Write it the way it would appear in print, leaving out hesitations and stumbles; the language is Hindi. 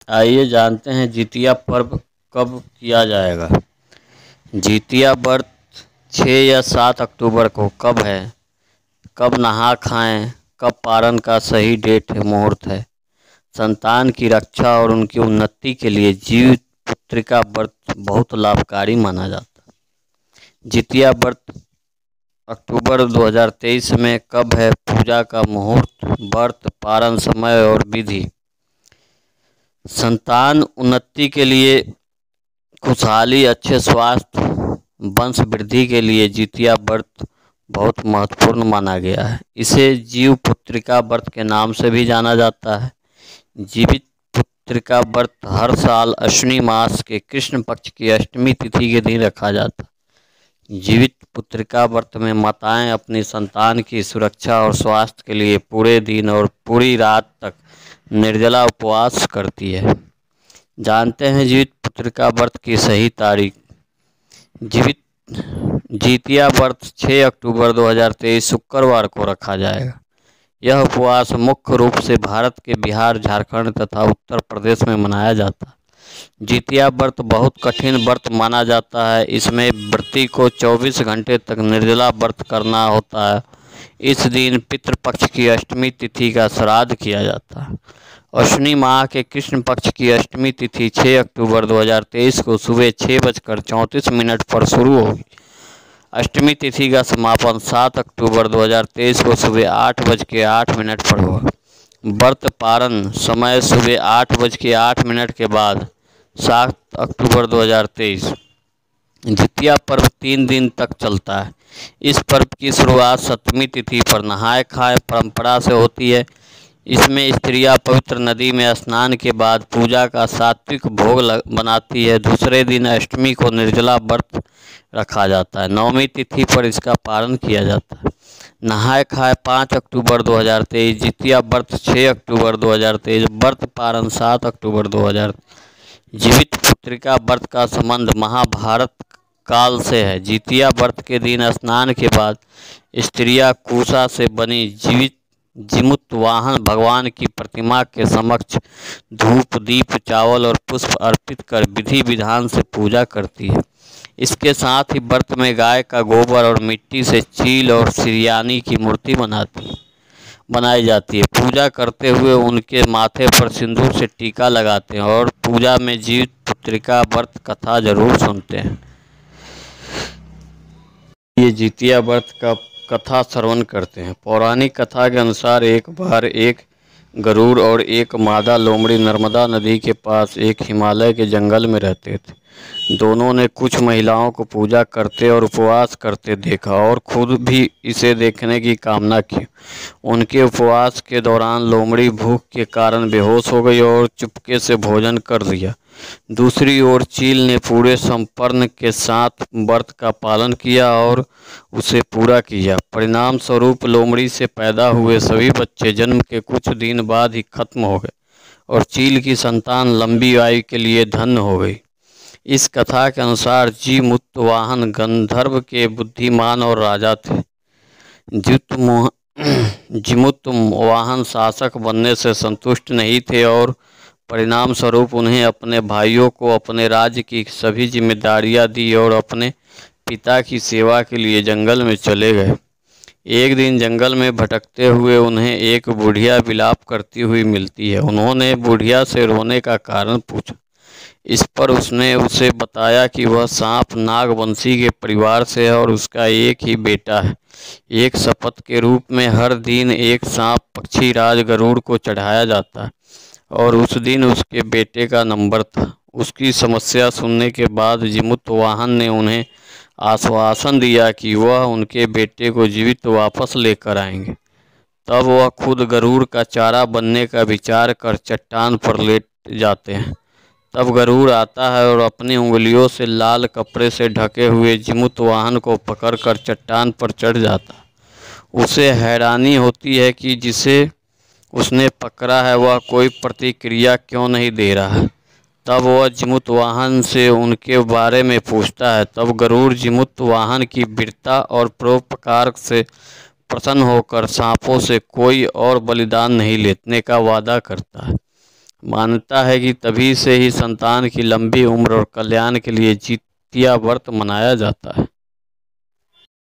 आइए जानते हैं जितिया पर्व कब किया जाएगा। जितिया व्रत 6 या 7 अक्टूबर को कब है, कब नहा खाएं, कब पारण का सही डेट है, मुहूर्त है। संतान की रक्षा और उनकी उन्नति के लिए जीवित पुत्रिका व्रत बहुत लाभकारी माना जाता है। जितिया व्रत अक्टूबर 2023 में कब है, पूजा का मुहूर्त, व्रत, पारण समय और विधि। संतान उन्नति के लिए, खुशहाली, अच्छे स्वास्थ्य, वंश वृद्धि के लिए जितिया व्रत बहुत महत्वपूर्ण माना गया है। इसे जीव पुत्रिका व्रत के नाम से भी जाना जाता है। जीवित पुत्रिका व्रत हर साल अश्विनी मास के कृष्ण पक्ष की अष्टमी तिथि के दिन रखा जाता है। जीवित पुत्रिका व्रत में माताएं अपनी संतान की सुरक्षा और स्वास्थ्य के लिए पूरे दिन और पूरी रात तक निर्जला उपवास करती है। जानते हैं जीवित पुत्रिका व्रत की सही तारीख। जितिया व्रत 6 अक्टूबर 2023 शुक्रवार को रखा जाएगा। यह उपवास मुख्य रूप से भारत के बिहार, झारखंड तथा उत्तर प्रदेश में मनाया जाता है। जितिया व्रत बहुत कठिन व्रत माना जाता है। इसमें व्रती को 24 घंटे तक निर्जला व्रत करना होता है। इस दिन पितृपक्ष की अष्टमी तिथि का श्राद्ध किया जाता है। अश्विनी माह के कृष्ण पक्ष की अष्टमी तिथि 6 अक्टूबर 2023 को सुबह 6:34 पर शुरू होगी। अष्टमी तिथि का समापन 7 अक्टूबर 2023 को सुबह 8:08 पर होगा। व्रत पारण समय सुबह 8:08 के बाद 7 अक्टूबर 2023। जितिया पर्व 3 दिन तक चलता है। इस पर्व की शुरुआत सप्तमी तिथि पर नहाय खाए परंपरा से होती है। इसमें स्त्रियां पवित्र नदी में स्नान के बाद पूजा का सात्विक भोग बनाती है। दूसरे दिन अष्टमी को निर्जला व्रत रखा जाता है। नवमी तिथि पर इसका पारण किया जाता है। नहाय खाए 5 अक्टूबर 2023। जितिया व्रत 6 अक्टूबर 2023। व्रत पारण 7 अक्टूबर 2023। जीवित पुत्रिका व्रत का संबंध महाभारत काल से है। जितिया व्रत के दिन स्नान के बाद स्त्रियां कुशा से बनी जीमूत वाहन भगवान की प्रतिमा के समक्ष धूप, दीप, चावल और पुष्प अर्पित कर विधि विधान से पूजा करती है। इसके साथ ही व्रत में गाय का गोबर और मिट्टी से चील और सिरयानी की मूर्ति बनाई जाती है। पूजा करते हुए उनके माथे पर सिंदूर से टीका लगाते हैं और पूजा में जीवित पुत्रिका व्रत कथा जरूर सुनते हैं। ये जितिया व्रत का कथा श्रवण करते हैं। पौराणिक कथा के अनुसार एक बार एक गरुड़ और एक मादा लोमड़ी नर्मदा नदी के पास एक हिमालय के जंगल में रहते थे। दोनों ने कुछ महिलाओं को पूजा करते और उपवास करते देखा और खुद भी इसे देखने की कामना की। उनके उपवास के दौरान लोमड़ी भूख के कारण बेहोश हो गई और चुपके से भोजन कर लिया। दूसरी ओर चील ने पूरे समर्पण के साथ व्रत का पालन किया और उसे पूरा किया। परिणाम स्वरूप लोमड़ी से पैदा हुए सभी बच्चे जन्म के कुछ दिन बाद ही खत्म हो गए और चील की संतान लंबी आयु के लिए धन्य हो गई। इस कथा के अनुसार जीमूत वाहन गंधर्व के बुद्धिमान और राजा थे। जीमूत वाहन शासक बनने से संतुष्ट नहीं थे और परिणाम स्वरूप उन्हें अपने भाइयों को अपने राज्य की सभी जिम्मेदारियां दी और अपने पिता की सेवा के लिए जंगल में चले गए। एक दिन जंगल में भटकते हुए उन्हें एक बुढ़िया विलाप करती हुई मिलती है। उन्होंने बुढ़िया से रोने का कारण पूछा। इस पर उसने उसे बताया कि वह सांप नागवंशी के परिवार से है और उसका एक ही बेटा है। एक शपथ के रूप में हर दिन एक सांप पक्षी राज गरुड़ को चढ़ाया जाता है और उस दिन उसके बेटे का नंबर था। उसकी समस्या सुनने के बाद जीमूत वाहन ने उन्हें आश्वासन दिया कि वह उनके बेटे को जीवित वापस लेकर आएंगे। तब वह खुद गरुड़ का चारा बनने का विचार कर चट्टान पर लेट जाते हैं। तब गरुड़ आता है और अपनी उंगलियों से लाल कपड़े से ढके हुए जीमूत वाहन को पकड़कर चट्टान पर चढ़ जाता है। उसे हैरानी होती है कि जिसे उसने पकड़ा है वह कोई प्रतिक्रिया क्यों नहीं दे रहा है। तब वह जीमूत वाहन से उनके बारे में पूछता है। तब गरुड़ जीमूत वाहन की वीरता और परोपकार से प्रसन्न होकर सांपों से कोई और बलिदान नहीं लेने का वादा करता है। मान्यता है कि तभी से ही संतान की लंबी उम्र और कल्याण के लिए जितिया व्रत मनाया जाता है।